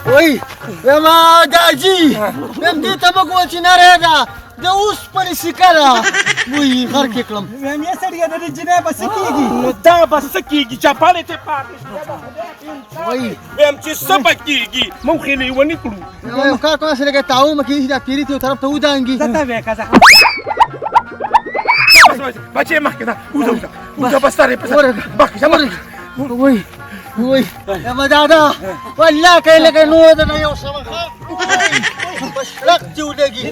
وای ما داجی هم دې ته موږ وویل چې نری ده د اوسپنې سکه ده وایي غر کې کړم ویم یې سړیه د دې جنۍ به څه کېږي نو دا به څه کېږي چپانې ته پاتې وایي ویم چې څه به کېږي موږ خې لیوني کړو یو کار کوه چې لږه تعاون مه کېږي چې دا پیري ته یو طرف ته ودانګي زه ته وې که زه بچې مخکې ده وځه بس سر یې په سر مخکې وای وای ما دادا والله که لکه نور ده نه یو سمه بشلق چې ولګي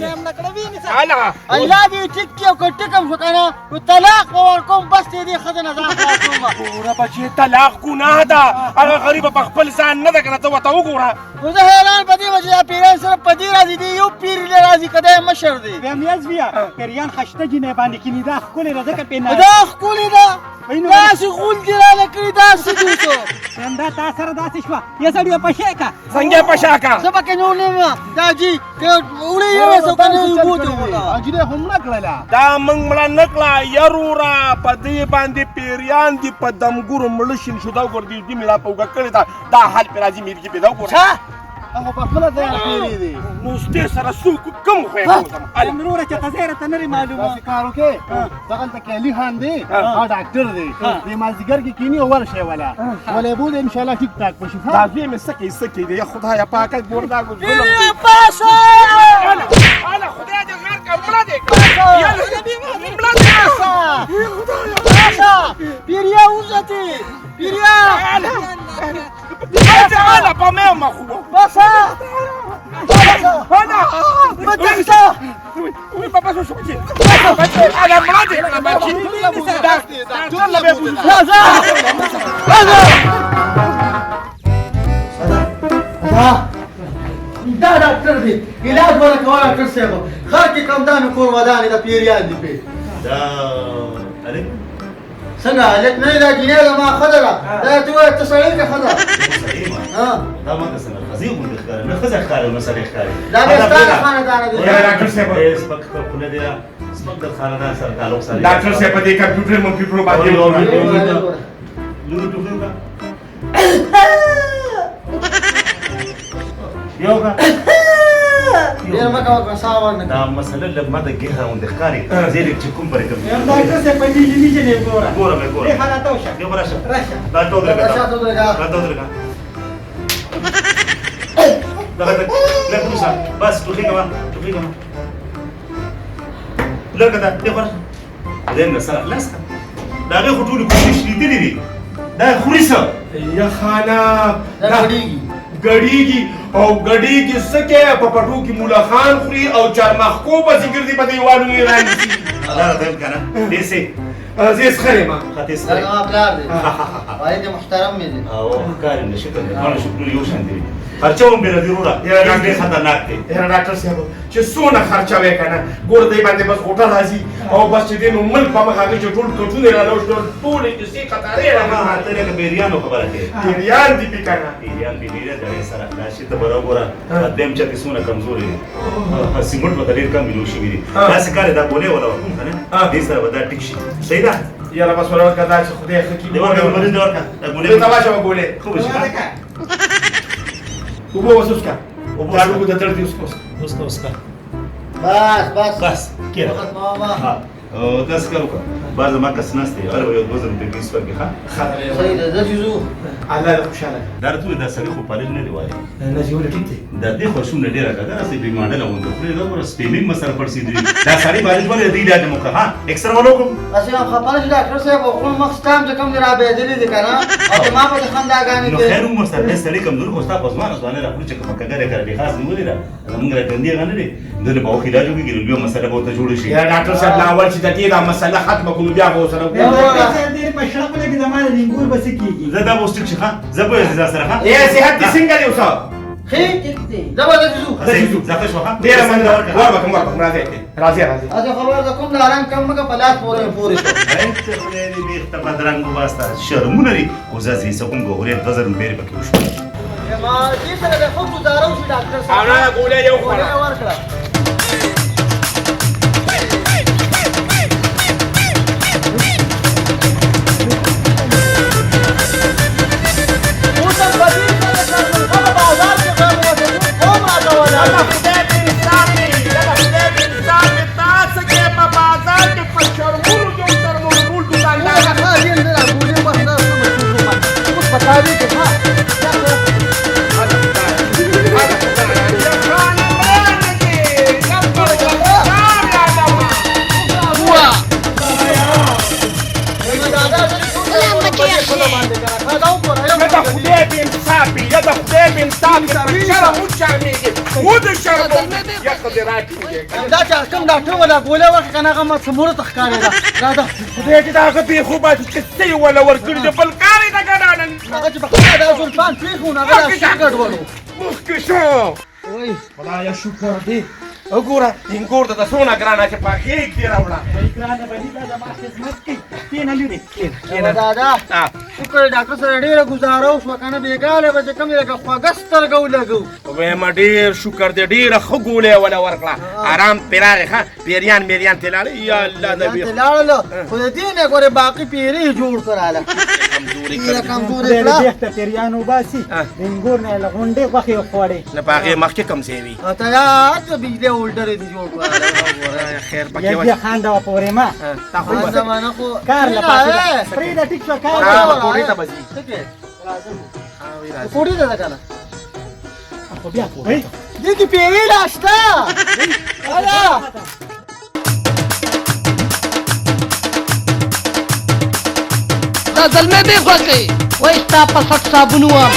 الله دې ټیک کړي او که ټیک هم شو که نه نو طلاق به ورکوم بس دې دې ښځه نه ځان خلاصوم ګوره بچې طلاق ګناه ده هغه غریبه په خپل ځان نه ده که نه ته ورته وګوره نو زه حیران په دې وه چې دا پیریان سره په دې راځي دی یو پیر یې راځي که دی مشر دی ویم یې زویه پیریان خشته جنۍ باندې کیني دا ښکلې ده ځکه پې نه دا ښکلې ده داسې غول دې راله کړي دا څه دي اوسو ویم دا تا سره داسې شوه یا سړیه په شی که څنګه یې په شا که زه پکې نه ولېم دا جي که وړې یې وسو که نه اوبو ته ووته حاجي دې خو مړه کړله دا موږ مړه نه کړه یروره په دې باندې پیریان دي په دمګورو مړه شین شو دا وګوره دې مې را په اوږه کړې ده دا حال پې راځي میرګي پې دا وګوره هغه په خپله تیار پیرې دی نو دې سره څوک کوم خوی کوم وروره چې ته زیره ته نه معلومه داسې کار وکړې دغلته کې علي خان دی هغه ډاکټر دی دې مازدیګر کې کیني او ورشئ ولا ولی بو دې انشاءالله ټیک ټاک به شي دا زوی مې څه کوي څه کوي دی یا خدایه پاکه ګوره دا ظلم دی پاسه هله خدای دې غر کړه مړه دې مړه دې پاسه پیریا وزتې پیریا هله په مې مخو پاسه هله بچه وي بابا شو بچي هله مړه دې بچي ټول له به بوزي دا ډاکټر دی علاج ولا کوه ډاکټر صاحب غر کې کم دانه کور ودانې د پیریان دی په دا الک څنګه الک نه دا جنې ما خدره دا ته وای ته سړی که خدره ها دا ما څنګه خزي مونږ ښکار نه خزه ښکار نو سره ښکار دا به ستاسو خاندان دی یا ډاکټر صاحب سپک خپل دی سپک د خاندان سره تعلق سره ډاکټر صاحب په دې کمپیوټر باندې لوري ټوګه یوګه ډېر مه کوه ساور نه دا مسله لږ ماته ګیره اون د ښکاری زیرې چې کوم پرې کوم ویم ډاکټر صاحب په دې جنۍ جنۍ ګوره ګوره مې ګوره دې حالات وشه یو راشه راشه دا ټول راشه ته درګه دا ټول درګه دا لا پوسا بس ټوخی کما لږه دا دې ورشه دې نه سره خلاص دا غي خټولي کوشش لیدلې دي دا خوريسه یا خانا دا وړيږي ګړیږي او ګړیږي سکه په پټو کې مولا خان خوري او چارمخکو په ذکر دی په دیوالو یې راځي دا راته کنه دې سي زه سخره ما خاطر دا سره ما پلار دی وای دې محترم مې دی او کار نه شکر نه باندې شکر یو شان دی خرچوم به ضروره یا ډېر خطرناک دی یا ډاکټر صاحب چې څونه خرچه وکنه ګور دی باندې بس هوټل راځي او بس چې دین ملک په مخه کې ټول کټونه را لوش ټول کسی قطارې را ما ته نه بیریانو خبره کوي پیریان دی پکانه بیریان د سره راشي ته برابر دیم چې څونه کمزوري سیمټ په ډېر کم ملو شي وي دا څنګه دا بوله ولا کوم کنه دې سره ودا ټیک شي صحیح ده یاره بس ورور کدا چې خدای خکی دی ورته ولې دا ورکا دا بوله ته تماشا وګولې خو شي وګو وسوسکا دا لوګو د تر دې اوسکا بس بس کېره وخت ماما او تاسو کارو بعض ما کس نسته هر یو وزن په پیس ورکه ها صحیح ده زه جزو الله دې خوشاله دا ټول دا سړي خو پالل نه دی وایي نه جوړ ټیک دی دا دې خوشونه ډیره کړه دا سې به ماډل وونته خو دا ور سپېمینګ مسر پر سي دی دا سړي باندې ولې دی علاج موکه ها اکثر ولوکم اسی هم خپل چې ډاکټر صاحب خپل مخ ستام چې کوم دی را به دي کنه او ما په خنداګانې نو خیر مو سره دې سړي کمزور خو تاسو ځوان ځوان راخلو چې کومه کګره کړې خاص نیولې دا موږ راټندې غنه دي دغه په خو علاجو کې ګلو مسله به ته جوړ شي یا ډاکټر صاحب لا اول چې د دې دا مسله ختمه کولو بیا به سره دې په شړپ لګي زمانه لنګور بس کیږي زه دا وستک شي ها زه به زه سره ها اے صحت دې څنګه دی اوسه خې دا به جزو زه شو ها ډیر من ورکم راځي راځي اته خبر ده کوم لاران کم مګه پلاس پورې شو انت خلاني بيخت بدرنګ واسطه شرمونه لري او زازي سکون ګورې د زر مبير پکې وشو ما دې سره د خو گزارو شي ډاکټر صاحب انا ګولې یو خورا ورکړه اوس په دې سره د بازار تاکي شرم وشرمېږي ودې شرم یا خدای راټینګېږي دا چې کوم ډاکټر ولا ګولې ورکړه کنه هغه ماته مړه ته ښکارېده دا خدای دې دا هغه بېخوبه کیسې یې وله ورکړي دي بل کار یې نه ګډانن هغه چې په خپله دا زلفان پرېښو نو هغه دا شي ګډوډ و مخکې شو خدایه شکر دی وګوره انګور ته د څونه ګرانه چې په غېږ دې راوړه ګرانه بهي دا زما خدمت کوي کښېنه لرې دادا شکر ډاکټر سره ډېره ګزاره وشوه که نه بېګاله به چې کوم لکه خوږه سترګه ولګو وایم ډېر شکر دی ډېره ښه ګولۍ وله ورکړه ارام پرې راغی ښه پیریان میریان ترې لاړې یا الله د ته لاړله خو د دې نه ګورې باقي پیرې یې جوړ کړاله ډېره کمزورې کړه بیخته پیریان وباسي د انګور نه یې له غونډې غوښې وخوړې نه په هغې مخکې کم ځای وي ته یاد د بجلۍ هولډرې دې جوړ کړاله خیر پکې یې خانده وه پورې ما زمانه خو کار له پاسه پرېږده ټیک شوه کار کوټې ته به ځي کوټې ته ده که نه خو بیا پورې دې کې پیرې لا شته دا زلمه دې خوښوي وایي ستا په سټ صابون وم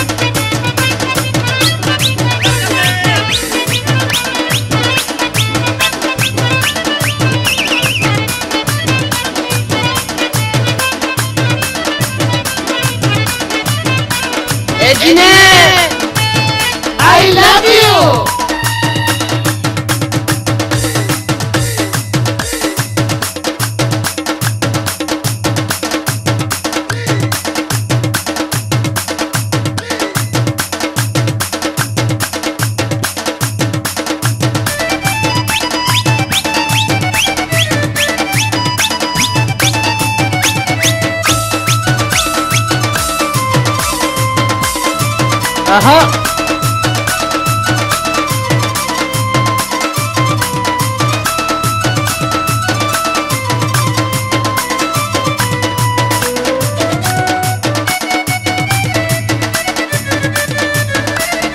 I love you. Aha.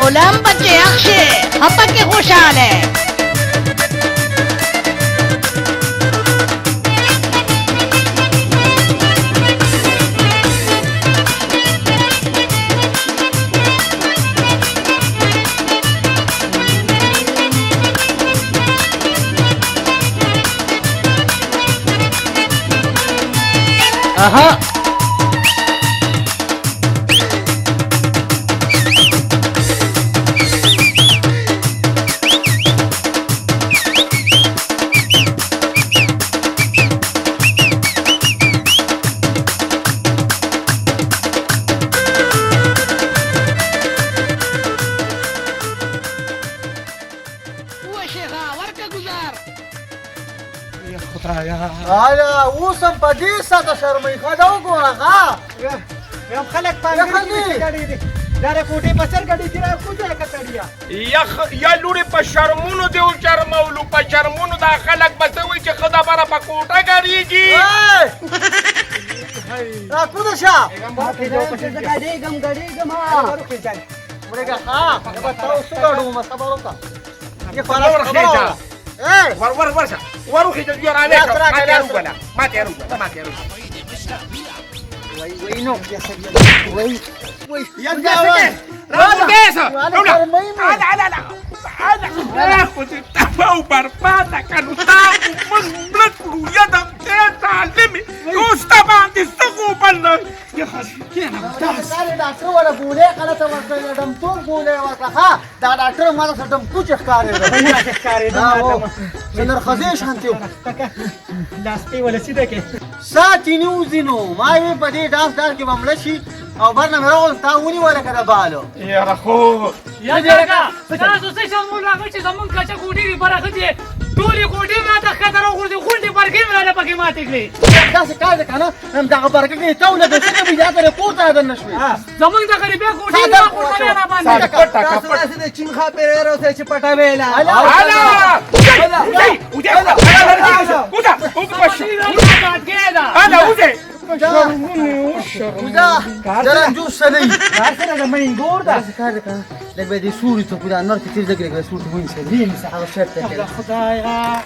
غلام بچه اخشه هپا که خوشحاله Aha. آیا اوس هم په دې ساده شرمۍ ښه ده وګوره ښه هم خلک پانګړي ګډې دي دا د کوټې په سر ګډې دي را کوځه لکه سړیه یا لورې په شرمونو دې وشرمولو په شرمونو دا خلک به څه وایي چې ښه خبره په کوټه ګډېږي را کوزه شه ګډېږم مړېږه ښه به تا اوس ګډوم صبر وکړه یې خلاص ور خبره خېجه ورشه ور وخېجه بیا راوې ما تېر وای نو وای یا دې راوځه لا خود تفاو برباده کنو تاو من بلکلو یدم تیتا لمی دوستا باندې سخو بلنه یا خشکینا ډاکټر ولا ګولې غلطه ورکړه ډمټون ګولې ورکړه ها دا ډاکټر ما ته ډمټو چې ښکارېده څنګه خزې شانتیو لاستي ولا سیده کې ساتي نیوزینو ما یې په دې ډاس کې بمړ شي او برنه مې راغل تا ونیوله که د بالو یاره خو یا جرګه تاسو څه شمول راغی چې زمونږ کچه کوټې دي برخه دي ټولې کوټې ماته ښکته راغورځي غونډې برګې مې راله پکې ماتې کړې داسې کار دی که نه همدغه برګه کې تا ولګوي څنګه به بیا ترې پورته دننه شوې زمونږ د غریبۍ کوټې ما کوټه را باندې تاسو داسې د چین خاپېرې راوځئ چې پټوې له جرنجوس سړی کار سره د مینګور ده داسې کار دی که نه لږ به دې سوري ته په دا انور کې تېر ځګ لږ به سور ته ونیسئ هغه شرط دی خدایا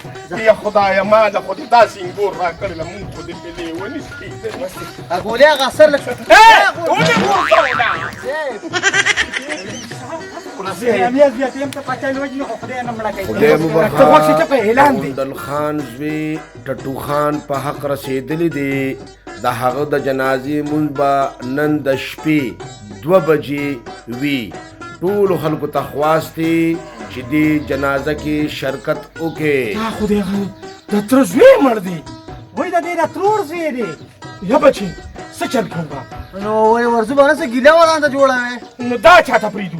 یا خدایه ما د خو دې داسې انګور راکړې له مونږ خو دې پلې ونیسي ګولې هغه سر لږ امیاز بیا تیم ته پچای وجنه خو خدای نه مړه کوي خدای مو بخا ته وخت چې په اعلان دی دل خان زوی ټټو خان په حق رسیدلی دی د هغه د جنازې مونږ به نن د شپې 2 بجې وي ټولو خلکو ته خواستې چې دې جنازه کې شرکت وکړي خدای د تر زوی مړ دی وای د دې د ترور زوی دی یا بچي څه چل کوم نو وای ورځو باندې څه ګیله ورانه جوړوي نو دا چاته پریدو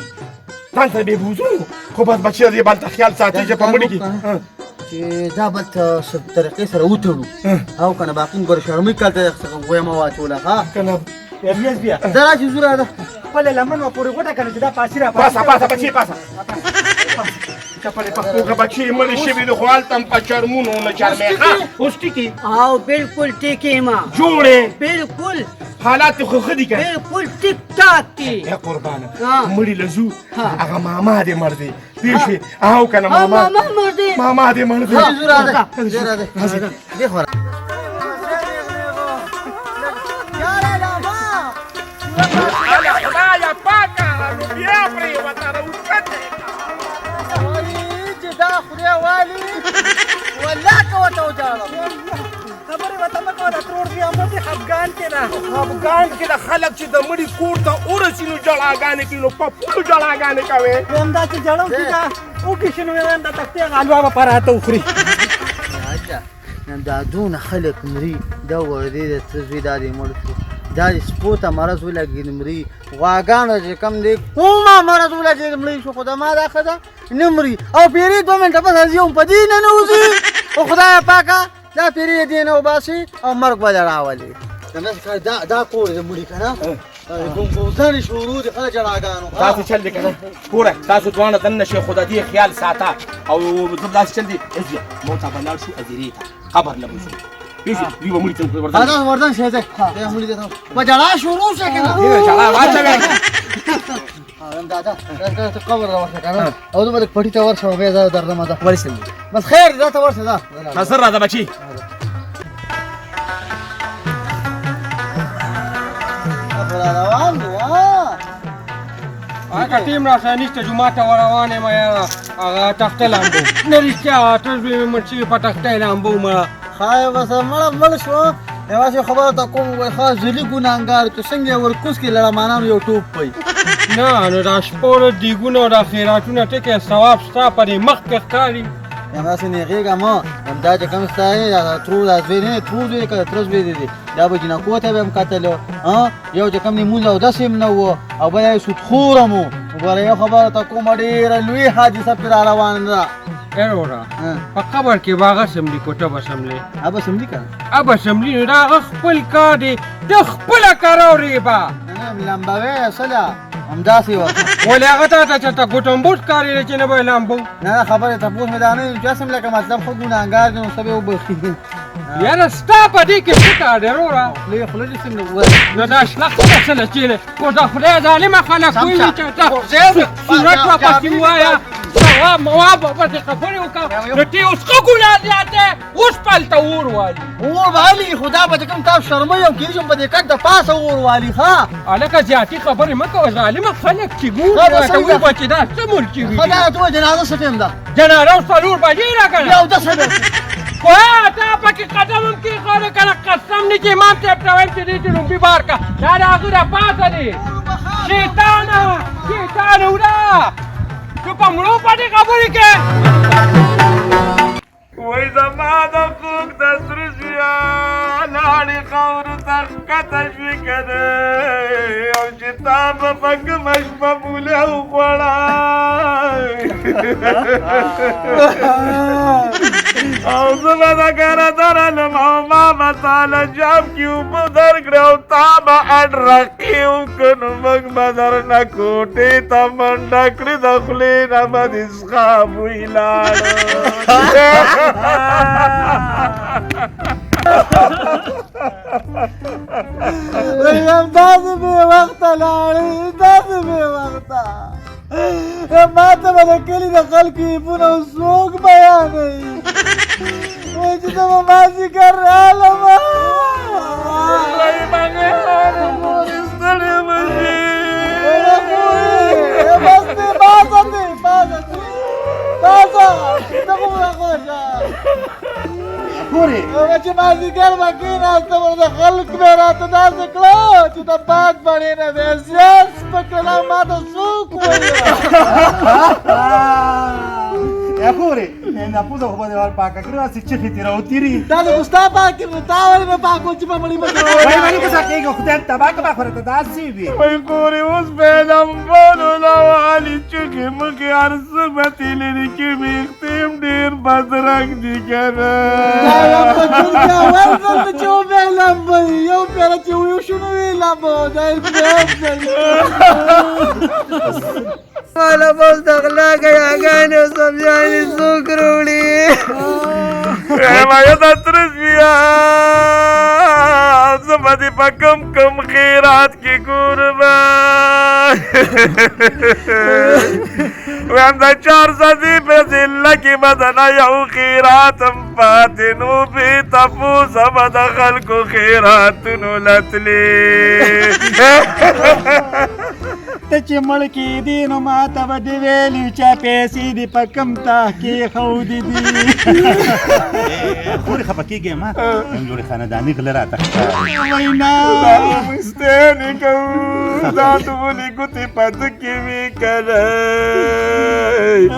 ځان ته به بوزو خو بس بچي دې بل خیال ساتي چې په مړي کې چې دا بل ته څه طریقې سره وتړو او کنه باقي ګور شرمې کالته څنګه وای ما واچوله ها کنه امیاز بیا زرا چې زوره ده خپل لمن و پورې غوټه کنه چې دا پاسي را پاسه بچي پاسه چپلې پخو که بچي مړي شوي د خو هلته هم په چرمونو نه چرمې ښه اوس ټیکي او بالکل ټیکې ما جوړې بالکل حالات خو ښه دي که بالکل ټیک ټاک دي یا قربانه مړي له ځو هغه ماما دې مړ دی پوه شوې او که نه ماما مړ دی ماما دې مړ دی زوره ده زوره ده دې خو خدایا پاکه نو بیا پرېوته راوښکته چې دا خدای والي ولا کوته وجاړه خبره وته مکو د ترور زوی هم دې افغان کې ده افغان کې د خلک چې د مړي کور ته ورسي نو جړاګانې کوي نو په پولو جړاګانې کوي همدا چې جړو چې دا وکړي شنو وایم د تختې غالوا به پراته وخوري اچھا دا دونه خلک مري دا وردی د تزوی دا دې مړ شو دا سپوته مرض ولګي مري غواګانو چې کم دی کومه مرض ولګي مري شو خدای ما دا خدا نمري او پیری 2 منټه پس یو په دین نه وځي او خدای پاکه دا پیری دین او باسي او مرګ به راولي دا کور دې مړي کنه ګونګوزن شروع دي خلک جړاګانو تاسو چل دي کنه ګوره تاسو دوانه دنه شي خدای دې خیال ساته او داسې چل دي اجي مو ته بلال شو اجري خبر نه بوزي پیسې دی و مړي ته ورته دا وردان شه ده دا مړي ته په جړا شروع شه کنه دې جړا واچوي دا ته قبر راوښه کنه او دوی پټی ته ورشه به زه درځم دا ورسېم بس خیر دا ته ورشه دا حاضر را ده بچي روان دی هغه ټیم را سانیسته جمعه ته روانه ما هغه تخته لامبو نه رښتیا تر زوی مرچی په تخته لامبو ما خای بس مړ شو یوازې خبره ته کوم وای خاص ځلی ګناهګار ته څنګه ورکوس کې لړمانانو یو ټوپ پي نه نو دا شپور دیګونو را خیراتونه ټکه ثواب ستا پرې مخ کې ښکاري همداسې نیغېږه ما همدا چې کوم ستا یې دا ترور دا زوی نه ترور دی که تره زوی دی دا به جنکو ته به هم کتلو یو چې کوم دی مونځ او داسې هم نه و او بل یې سودخوره مو وګوره یو خبره ته کومه ډېره لوی حادثه پرې را روانه ده ایروره په قبر کې باغه سملی کوټه به سملی ابه سملی که ابه سملی نو دا هغه خپل کار دی د خپله کاروری به نه لمبوې اصله همداسې وه ولې هغه ته ته چېرته ګوټمبوټ کارېده چې نه به یې لامبو نه خبرې تپوس مې دا نه یم چې اسم لکه مطلب ښه ګناهګار دی نو څه به وبخي یاره ستا په دې کې څه کار دی وروره خوله دې څنګه نو دا شلخ څه مسله چېرې خو د خدای ظالمه خلک وایي چې ته صورت ورپسې ووایه ثواب مواب ورپسې خبرې وکړه نو ته اوس ښه ګناه زیاتی اوس پلته اور والي اور والي خدا به چې کوم تاسو شرموي او کېږم په دې کټ د پاسه اور والي ښه هلکه زیاتې خبرې مه کوه ظالمه خلک چې ګوري راته وایي به چې دا څه ملکي وي خدای ته وایي جنازه څه ټیم ده جنازه اوس 4 بجې را که نه یو دسه ده خو تا پکې قدم هم کېښوده که نه قسم نه چې امام صاحب ته وایم چې دې چې لومبي بار که دا د هغه د پاسه دی شیطانه وړه تو په مړو پټې خبرې کې وای زما د خوږ د سره زویه لاړې خاورو ته ښکته شوې که نه او چې تا به په کومه شپه موله وخوړه او زه به د کره درلم او ما به تاله جام کې اوبه درکړې او تا به اډرقې وکړو نو موږ به درنه کوټې ته منډه کړې د خولې نه به دې څښا بوی لاړه داسې بې وخته لاړې داسې بې وخته ما ته به د کلي د خلکو عیبونه څوک بیانوي وایي چې ته به مازدیګر رالم ستړی به شي بس دې بازه خورې چې مازدیګر به کېناستم نو د خلک مې راته داسې کړه چې د باد بڼې نه دی زیات سپک کړه ما ته څوک ویل خورې نه پوزه خو به دې ور پاکه کړې وه چې چخې ترې راوتېري دا د خو ستا پاک کړې تا ولې نه پاک وه چې په مړي مه وایي ولې کوڅه کېږي خدای تباه کړه خو راته داسې وي وای کورې اوس پیغمبرو لاوالي چکې مکې هر څه به تېلې کې ویښتې ډېر بدرنګ دي که نه چې وبې لمبه یو پیره چې ویو شو نو وی لمبه دا یې پرېږدئ مالا بس د غلا ګیاګانې او سبزیانې څوک راوړي مایا دا ترس بیا زه به دې په کم کم خیرات کې ګورمه وایم دا 400 پسې لکې به د نه یو خیرات هم پاتې نو بې تپوسه به د خلکو خیراتونو لتلې ته چې مړ کېدې نو ما ته به دې ویلي چې پیسې دې په کم تاه کې ښودې دي خورې خفه کېږې ما یم جوړې خانداني غله راته ښکاري وینا مستانې کوو دا ټولې ګوتې په ده کې وې که نه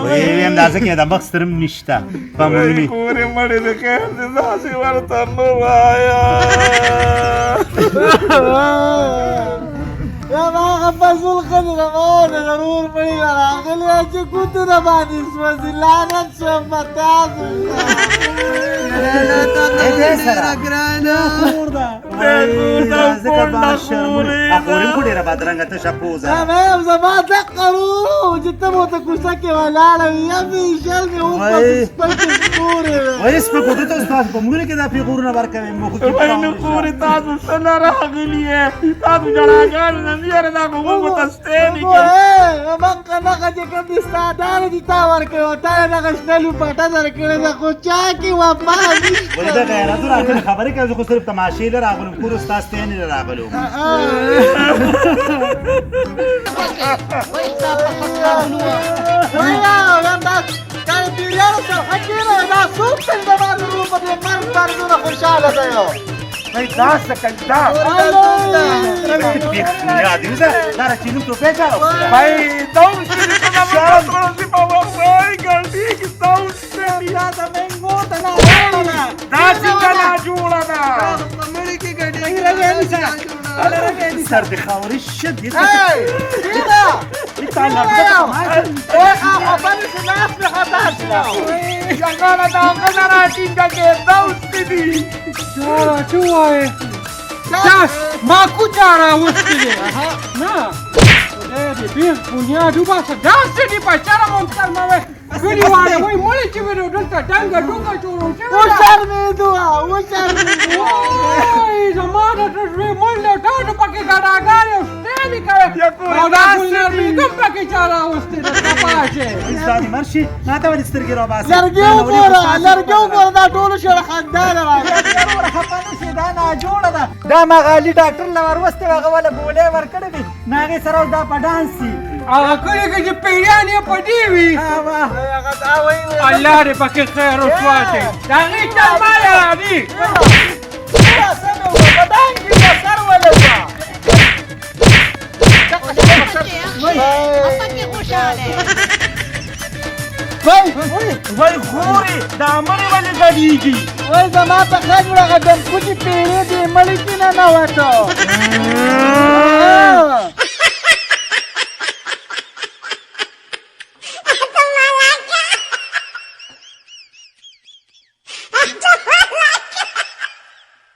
ویم دا ځکه د مخ سترم نشته په مونې کورې مړې د خیر دې داسې ورته مه وایه یا ما هغه فضل ښځې د ما د ضرور مړي نه راغلې وه چې ګوتونه باندې سوځي لعنت شم په تاسو خورې خو ډېره بدرنګه تشه پوزه وایم زما دقه ورور چې ته مو ته کوڅه کې ولاړه وي یا مې شل مې وپسې سپکې ستورې وایي سپکو ده ته اوس تاسو په مونږ کې دا پیغورونه ورکوئ مخو کې وای نو کورې تاسو څه نه راغلي یې تاسو جړاګانې نه یاره دا خو موږ ته ستې نه کوي مکه نښه چې کوم دي ستا داره دي تا ورکوي او تا یې دغه شنه لوپټه درکړې ده خو چا کې وفا نشته وایي دا غیرتو راغلي خبرې کوي زه خو صرف تماشې له راغلم کور ستا ستې نه راغلو خوشحاله دی دا څه کوي دا یادې وزه دا راچینو ټوپۍ چاړه بای دا اوسې دې په نامه تاسو په وای ګلډي کې تاسو دا د منګو ته نه دا څنګه لا جوړه ده مړی کې ګډې راغلی سر دې خاورې شد دې څنګه دا غزا راټینګه کې دا اوسې دي چه وایې ما کوچه راوستې دی نه خدای دې بېخ بنیاد وباسه داسې دي په چره محترمه کلي واړه وایي مړی چې وینو دلته ډنګه ډونګه جوړو وشرمېدو وایي زما د زړه مړ دی ټاټو پکې ګډاګانې او ستېلې کوي او دا ګلنرمېږه هم پکې چا راوستې ده تپاشې ځانې مړ شي ما ته ولې سترګې راباسې لرګي وګوره دا ټولو شوره خندانه وروره خفه نه شي دا ناجوړه ده دا مغالي ډاکټر له ور وستې وه هغه ولې ګولۍ ورکړې وي نو هغې سره دا په ډانس سي هغه کلي کې چې پیریان یې پټې وي الله دې پکې خیر وسواتي د هغې چل ما یادي وای خورې دا مړې ولې ګډېږي وای زما په خج ورغه دمکوچې پیرې دې مړې کې نه ننوتو